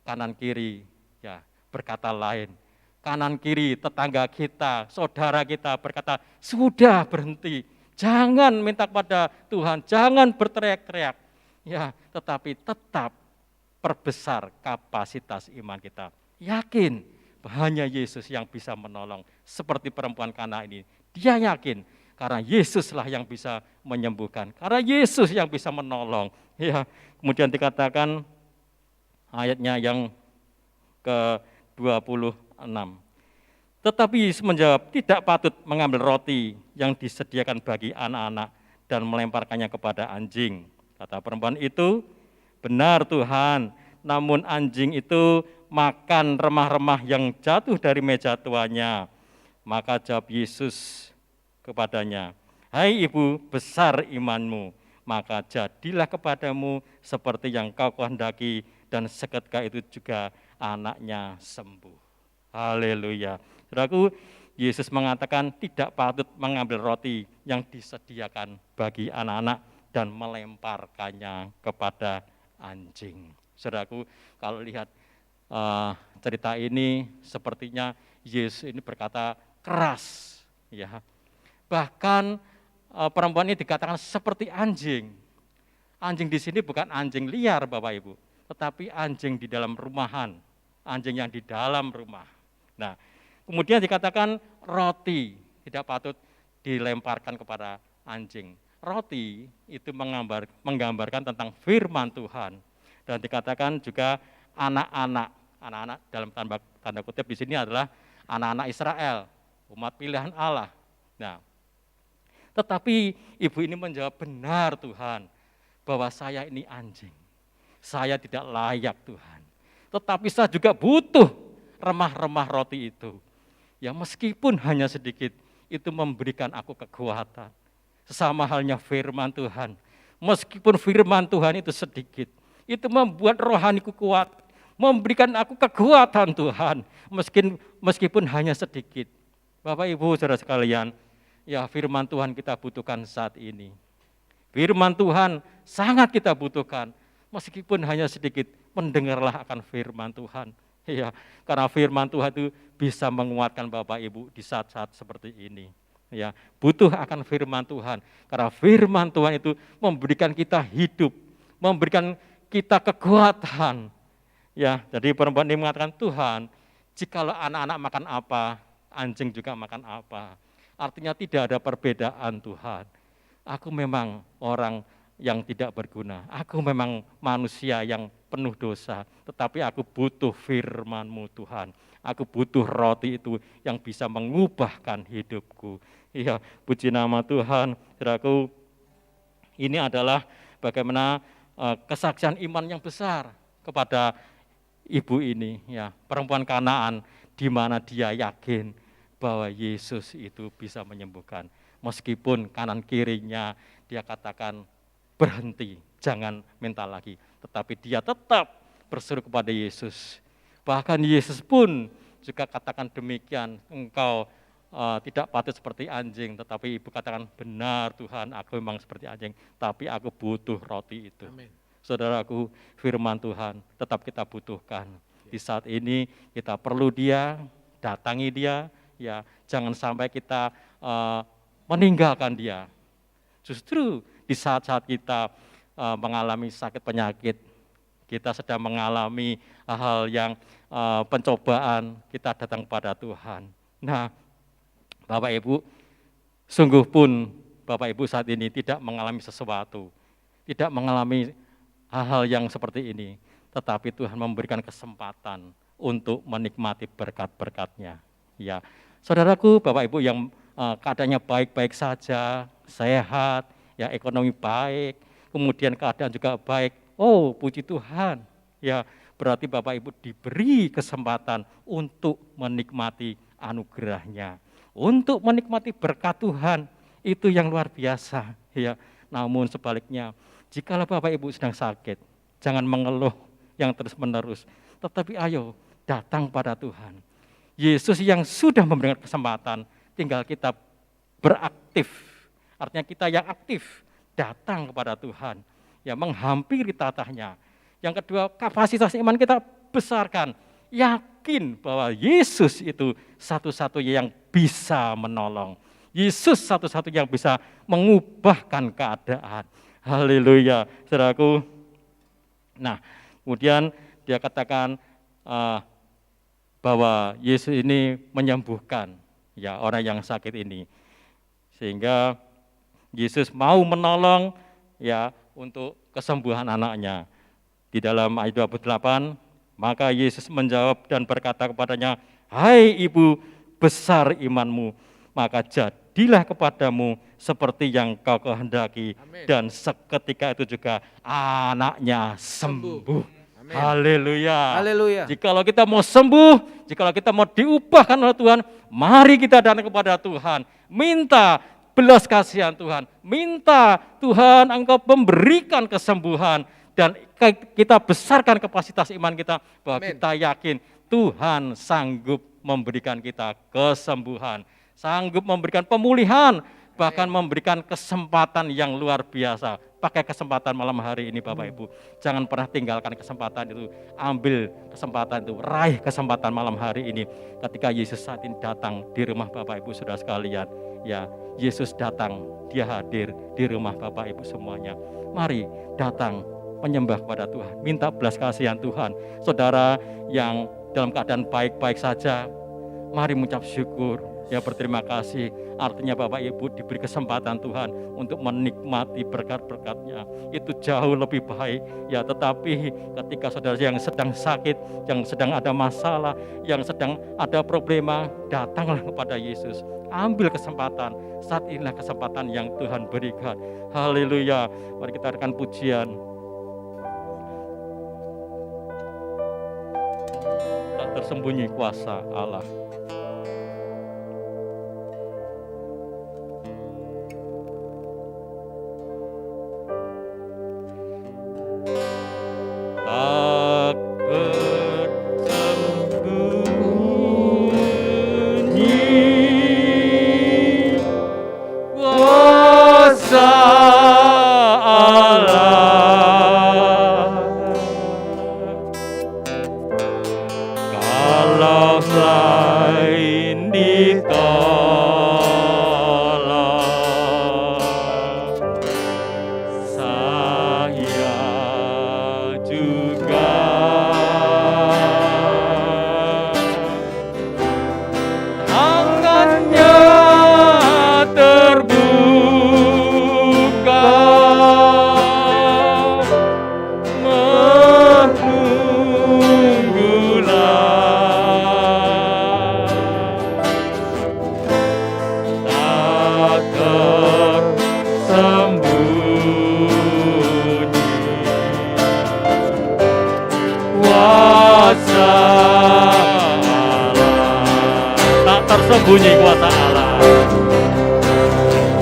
kanan kiri ya berkata lain. Kanan kiri tetangga kita, saudara kita berkata, sudah berhenti. Jangan minta kepada Tuhan, jangan berteriak-teriak. Ya, tetapi tetap perbesar kapasitas iman kita. Yakin hanya Yesus yang bisa menolong. Seperti perempuan Kana ini, dia yakin karena Yesuslah yang bisa menyembuhkan, karena Yesus yang bisa menolong. Ya, kemudian dikatakan ayatnya yang ke-26. Tetapi Yesus menjawab, tidak patut mengambil roti yang disediakan bagi anak-anak dan melemparkannya kepada anjing. Kata perempuan itu, benar Tuhan, namun anjing itu makan remah-remah yang jatuh dari meja tuannya. Maka jawab Yesus kepadanya, hai ibu, besar imanmu, maka jadilah kepadamu seperti yang kau kehendaki, dan seketika itu juga anaknya sembuh. Haleluya. Saudaraku, Yesus mengatakan tidak patut mengambil roti yang disediakan bagi anak-anak dan melemparkannya kepada anjing. Saudaraku, kalau lihat cerita ini sepertinya Yesus ini berkata keras, ya. Bahkan perempuan ini dikatakan seperti anjing. Anjing di sini bukan anjing liar, Bapak Ibu, tetapi anjing di dalam rumahan, anjing yang di dalam rumah. Nah, kemudian dikatakan roti tidak patut dilemparkan kepada anjing. Roti itu menggambarkan tentang firman Tuhan. Dan dikatakan juga anak-anak dalam tanda kutip di sini adalah anak-anak Israel, umat pilihan Allah. Nah, tetapi ibu ini menjawab, benar Tuhan, bahwa saya ini anjing. Saya tidak layak Tuhan. Tetapi saya juga butuh remah-remah roti itu. Ya meskipun hanya sedikit, itu memberikan aku kekuatan. Sama halnya firman Tuhan. Meskipun firman Tuhan itu sedikit, itu membuat rohaniku kuat, memberikan aku kekuatan Tuhan, meskipun hanya sedikit. Bapak Ibu saudara sekalian, ya firman Tuhan kita butuhkan saat ini. Firman Tuhan sangat kita butuhkan, meskipun hanya sedikit, mendengarlah akan firman Tuhan. Ya, karena firman Tuhan itu bisa menguatkan Bapak Ibu di saat-saat seperti ini. Ya, butuh akan firman Tuhan, karena firman Tuhan itu memberikan kita hidup, memberikan kita kekuatan. Ya, jadi perempuan ini mengatakan, Tuhan, jikalau anak-anak makan apa, anjing juga makan apa. Artinya tidak ada perbedaan Tuhan. Aku memang orang yang tidak berguna. Aku memang manusia yang penuh dosa. Tetapi aku butuh firman-Mu Tuhan. Aku butuh roti itu yang bisa mengubahkan hidupku. Iya, puji nama Tuhan. Saudaraku, ini adalah bagaimana kesaksian iman yang besar kepada ibu ini, ya, perempuan Kanaan, di mana dia yakin bahwa Yesus itu bisa menyembuhkan. Meskipun kanan kirinya dia katakan berhenti, jangan minta lagi. Tetapi dia tetap berseru kepada Yesus. Bahkan Yesus pun juga katakan demikian, engkau tidak patut seperti anjing, tetapi ibu katakan benar Tuhan, aku memang seperti anjing, tapi aku butuh roti itu. Amin. Saudaraku, firman Tuhan tetap kita butuhkan. Di saat ini kita perlu dia, datangi dia, ya jangan sampai kita meninggalkan dia. Justru di saat-saat kita mengalami sakit penyakit, kita sedang mengalami hal yang pencobaan, kita datang pada Tuhan. Nah, Bapak Ibu, sungguh pun Bapak Ibu saat ini tidak mengalami sesuatu, tidak mengalami hal-hal yang seperti ini, tetapi Tuhan memberikan kesempatan untuk menikmati berkat-berkat-Nya. Ya, saudaraku, Bapak Ibu yang keadaannya baik-baik saja, sehat, ya ekonomi baik, kemudian keadaan juga baik. Oh, puji Tuhan. Ya, berarti Bapak Ibu diberi kesempatan untuk menikmati anugerah-Nya, untuk menikmati berkat Tuhan. Itu yang luar biasa. Ya, namun sebaliknya, jikalau Bapak Ibu sedang sakit, jangan mengeluh yang terus-menerus, tetapi ayo datang pada Tuhan. Yesus yang sudah memberikan kesempatan, tinggal kita beraktif. Artinya kita yang aktif datang kepada Tuhan, ya menghampiri tatahnya. Yang kedua, kapasitas iman kita besarkan. Yakin bahwa Yesus itu satu-satunya yang bisa menolong. Yesus satu-satunya yang bisa mengubahkan keadaan. Haleluya, saudaraku. Nah, kemudian dia katakan bahwa Yesus ini menyembuhkan ya orang yang sakit ini. Sehingga Yesus mau menolong ya untuk kesembuhan anaknya. Di dalam ayat 28, maka Yesus menjawab dan berkata kepadanya, "Hai ibu, besar imanmu, maka jadilah kepadamu seperti yang kau kehendaki." Amin. Dan seketika itu juga anaknya sembuh. Haleluya. Haleluya. Jikalau kita mau sembuh, jikalau kita mau diubahkan oleh Tuhan, mari kita datang kepada Tuhan. Minta belas kasihan Tuhan. Minta Tuhan engkau memberikan kesembuhan. Dan kita besarkan kapasitas iman kita bahwa Amin. Kita yakin Tuhan sanggup memberikan kita kesembuhan. Sanggup memberikan pemulihan, bahkan memberikan kesempatan yang luar biasa. Pakai kesempatan malam hari ini Bapak Ibu. Jangan pernah tinggalkan kesempatan itu. Ambil kesempatan itu, raih kesempatan malam hari ini. Ketika Yesus saat ini datang di rumah Bapak Ibu saudara sekalian. Ya, Yesus datang, dia hadir di rumah Bapak Ibu semuanya. Mari datang menyembah kepada Tuhan. Minta belas kasihan Tuhan. Saudara yang dalam keadaan baik-baik saja, mari mengucap syukur. Ya berterima kasih, artinya Bapak Ibu diberi kesempatan Tuhan untuk menikmati berkat-berkat-Nya. Itu jauh lebih baik, ya tetapi ketika saudara yang sedang sakit, yang sedang ada masalah, yang sedang ada problema, datanglah kepada Yesus. Ambil kesempatan, saat inilah kesempatan yang Tuhan berikan. Haleluya, mari kita adakan pujian. Tak tersembunyi kuasa Allah. tersembunyi kuasa Allah.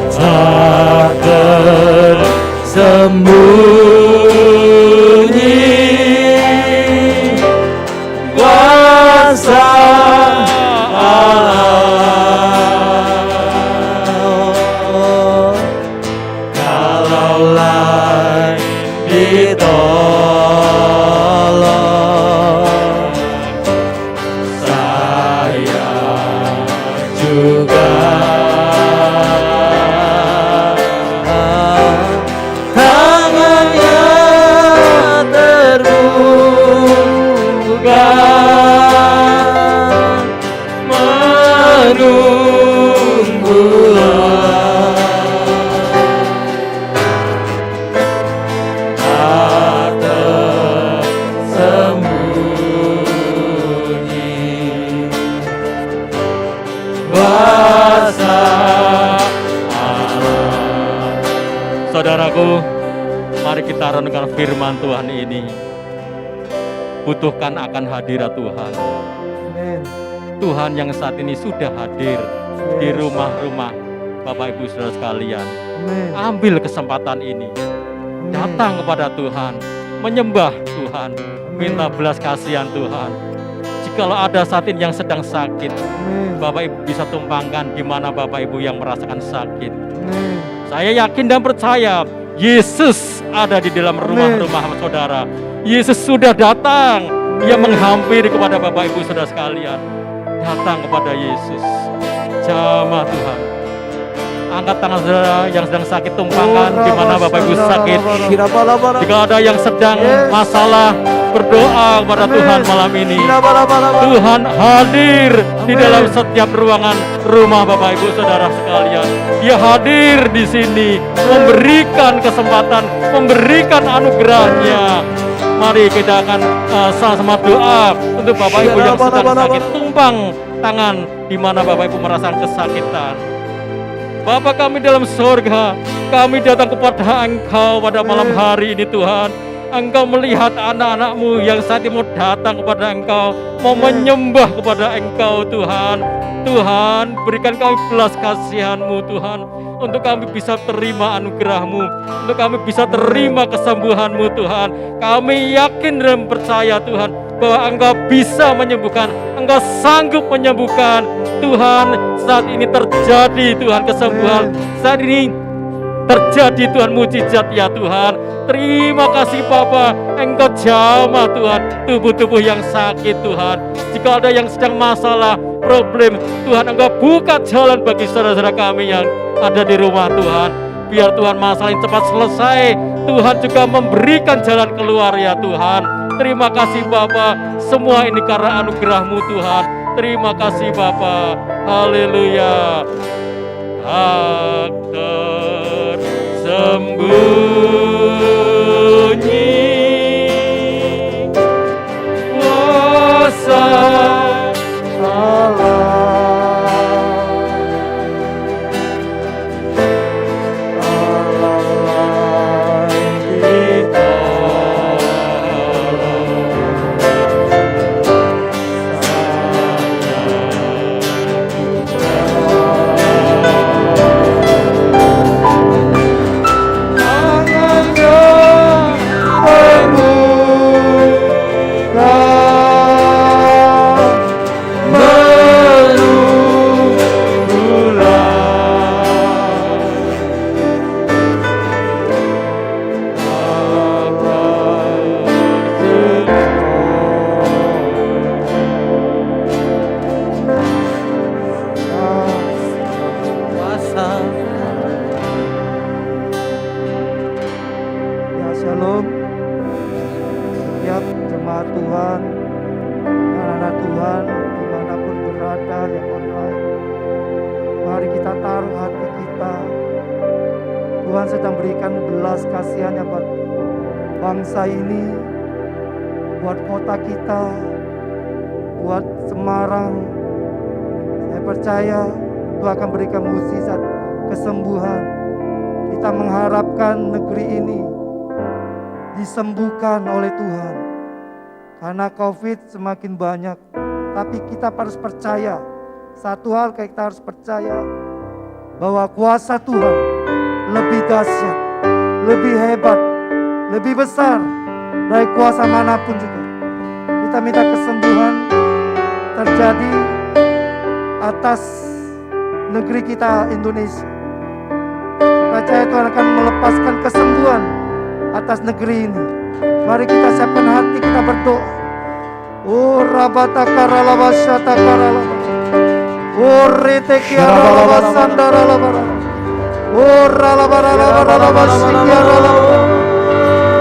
Tak tersembunyi kuasa Allah. Kalaulah ditolong, saya juga tangannya terbuka menunggulah, tak tersembunyi kuasa Allah. Saudaraku, mari kita renungkan firman Tuhan ini. Butuhkan akan hadirat Tuhan. Tuhan yang saat ini sudah hadir di rumah-rumah Bapak Ibu Saudara sekalian. Ambil kesempatan ini. Datang kepada Tuhan, menyembah Tuhan, minta belas kasihan Tuhan. Jikalau ada saat ini yang sedang sakit, Bapak Ibu bisa tumpangkan di mana Bapak Ibu yang merasakan sakit. Saya yakin dan percaya Yesus ada di dalam rumah-rumah saudara. Yesus sudah datang. Dia menghampiri kepada Bapak Ibu Saudara sekalian. Datang kepada Yesus. Jamah Tuhan. Angkat tangan saudara yang sedang sakit, tumpangkan di mana Bapak Ibu sakit. Jika ada yang sedang masalah, berdoa kepada Tuhan malam ini. Tuhan hadir di dalam setiap ruangan rumah Bapak Ibu Saudara sekalian. Dia hadir di sini, memberikan kesempatan, memberikan anugerahnya. Mari kita akan sama-sama doa untuk Bapak Ibu yang sedang sakit. Tumpang tangan di mana Bapak Ibu merasakan kesakitan. Bapa kami dalam surga, kami datang kepada Engkau pada malam hari ini Tuhan. Engkau melihat anak-anak-Mu yang saat ini mau datang kepada Engkau, mau menyembah kepada Engkau Tuhan. Tuhan, berikan kami belas kasihan-Mu Tuhan, untuk kami bisa terima anugerah-Mu, untuk kami bisa terima kesembuhan-Mu Tuhan. Kami yakin dan percaya Tuhan, bahwa Engkau bisa menyembuhkan, Engkau sanggup menyembuhkan. Tuhan, saat ini terjadi Tuhan kesembuhan, saat ini terjadi Tuhan mujizat ya Tuhan. Terima kasih Bapa, Engkau jamah Tuhan tubuh-tubuh yang sakit Tuhan. Jika ada yang sedang masalah, problem, Tuhan Engkau buka jalan bagi saudara-saudara kami yang ada di rumah Tuhan. Biar Tuhan masalah ini cepat selesai. Tuhan juga memberikan jalan keluar ya Tuhan. Terima kasih Bapa, semua ini karena anugerah-Mu Tuhan. Terima kasih Bapa. Haleluya. Tak tersembunyi kuasa bangsa ini, buat kota kita, buat Semarang. Saya percaya Tuhan akan berikan mukjizat kesembuhan. Kita mengharapkan negeri ini disembuhkan oleh Tuhan. Karena COVID semakin banyak, tapi kita harus percaya Satu hal kita harus percaya, bahwa kuasa Tuhan lebih dahsyat, lebih hebat, lebih besar dari kuasa manapun juga. Kita minta kesembuhan terjadi atas negeri kita Indonesia. Percaya Tuhan akan melepaskan kesembuhan atas negeri ini. Mari kita siapkan hati, kita berdoa. Oh rabata karalabashata karalabashata. Oh retekiaralabasandara labara. Oh ralabaralabaralabashikiaralabara.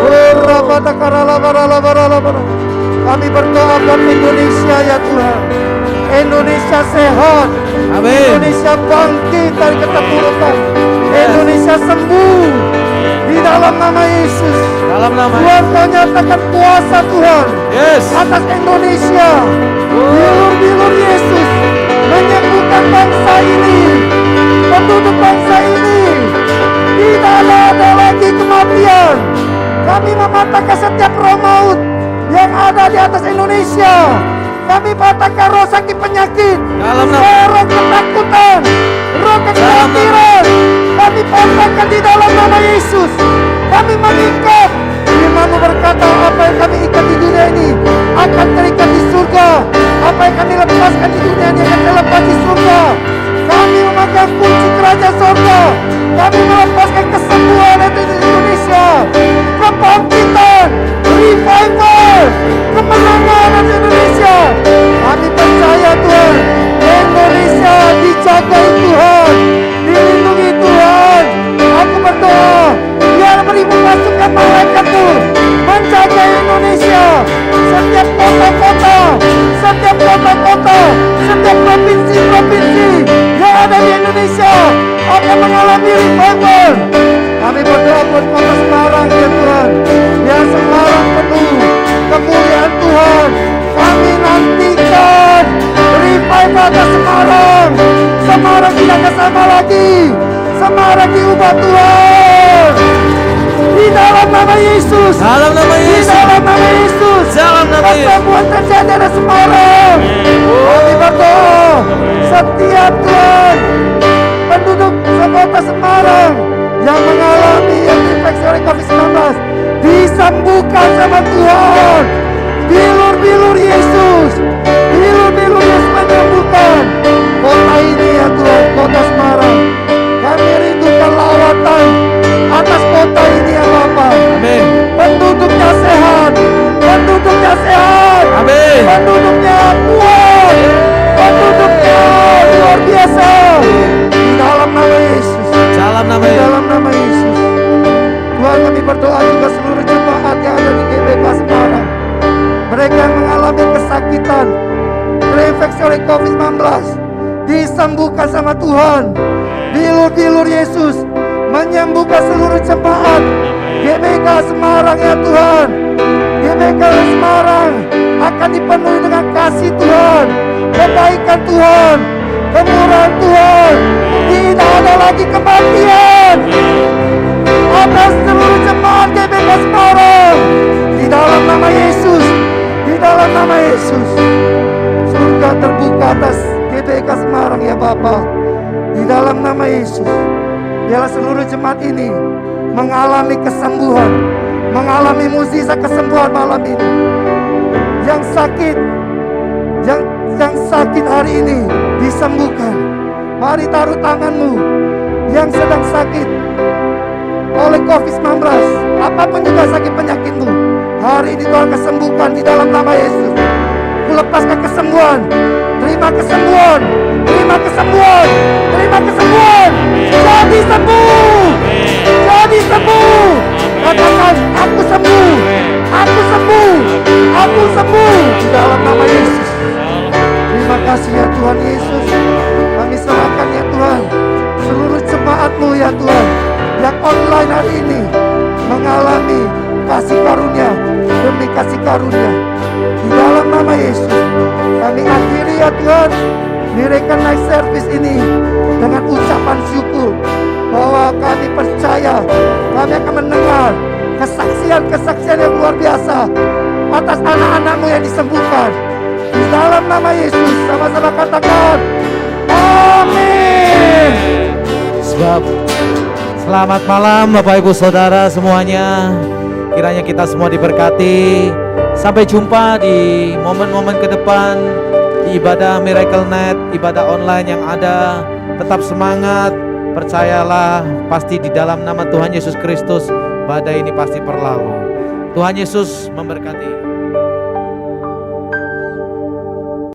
Oh rabata karalabaralabaralabara. Kami berdoa buat Indonesia ya Tuhan. Indonesia sehat. Amin. Indonesia bangkit dari keterpurukan. Indonesia sembuh di dalam nama Yesus. Dalam nama Tuhan, Kau nyatakan kuasa Tuhan Yes. atas Indonesia. Bilur-bilur Yesus menyembuhkan bangsa ini, penduduk bangsa ini. Tidak ada lagi kematian. Kami mematahkan setiap roh maut yang ada di atas Indonesia. Kami patahkan roh sakit penyakit, Dalam nama roh ketakutan, roh kekhawatiran. Kami patahkan di dalam nama Yesus. Kami mengikat. Firman-Mu berkata, apa yang kami ikat di dunia ini akan terikat di surga. Apa yang kami lepaskan di dunia ini akan terlepas di surga. Kami memegang kunci kerajaan surga. Kami melepaskan kesembuhan di Indonesia, kebangkitan, revival, kemenangan di Indonesia. Kami percaya Tuhan, Indonesia dijagai Tuhan, dilindungi Tuhan. Aku berdoa, biar beribu pasukan malaikat-Mu menjaga Indonesia. Setiap kota-kota, setiap provinsi-provinsi yang ada di Indonesia akan mengalami revival. Kami berdoa buat kota Semarang ya Tuhan. Ya Semarang penuh kemuliaan Tuhan. Kami nantikan revival ke Semarang. Semarang tidak akan sama lagi. Semarang diubah Tuhan. Di dalam nama Yesus. Dalam nama Di Yesus. dalam nama Yesus. Dalam nama Yesus. Kesembuhan terjadi di Semarang. Kami berdoa setiap Tuhan penduduk kota Semarang yang mengalami infeksi oleh COVID-19 disembuhkan sama Tuhan. Bilur-bilur Yesus, bilur-bilur Yesus menyembuhkan kota ini ya Tuhan, kota Semarang. Kami rindukan lawatan atas kota ini ya Bapa. Amin. Penduduknya sehat, penduduknya sehat, Amin. penduduknya kuat, penduduknya luar biasa. Di dalam nama Yesus, Dalam nama di Yesus. dalam nama Yesus. Tuhan, kami berdoa juga seluruh jemaat yang ada di GBK Semarang. Mereka yang mengalami kesakitan, terinfeksi oleh COVID-19, disembuhkan sama Tuhan. Bilur-bilur Yesus menyembuhkan seluruh jemaat GBK Semarang ya Tuhan. GBK Semarang akan dipenuhi dengan kasih Tuhan, kebaikan Tuhan, kemurahan Tuhan. Tidak ada lagi kematian atas seluruh jemaat GBK Semarang. Di dalam nama Yesus, di dalam nama Yesus. Surga terbuka atas GBK Semarang ya Bapa. Di dalam nama Yesus. Biarlah seluruh jemaat ini mengalami kesembuhan, mengalami mukjizat kesembuhan malam ini. Yang sakit, yang sakit hari ini disembuhkan. Mari taruh tanganmu. Yang sedang sakit oleh COVID-19, apapun juga sakit penyakitmu, hari ini Tuhan kesembuhkan di dalam nama Yesus. Kulepaskan kesembuhan. Terima kesembuhan. Terima kesembuhan. Terima kesembuhan. Jadi sembuh. Jadi sembuh. Katakan, aku sembuh. Aku sembuh. Aku sembuh. Di dalam nama Yesus. Terima kasih ya Tuhan Yesus. Kami serahkan ya Tuhan seluruh jemaat-Mu ya Tuhan yang online hari ini mengalami kasih karunia demi kasih karunia. Di dalam nama Yesus kami akhiri ya Tuhan Miracle Night Service ini dengan ucapan syukur bahwa kami percaya kami akan mendengar kesaksian-kesaksian yang luar biasa atas anak-anak-Mu yang disembuhkan. Di dalam nama Yesus sama-sama katakan Amin. Sebab selamat malam Bapak Ibu Saudara semuanya. Kiranya kita semua diberkati. Sampai jumpa di momen-momen ke depan di ibadah Miracle Net, ibadah online yang ada. Tetap semangat, percayalah pasti di dalam nama Tuhan Yesus Kristus badai ini pasti berlalu. Tuhan Yesus memberkati.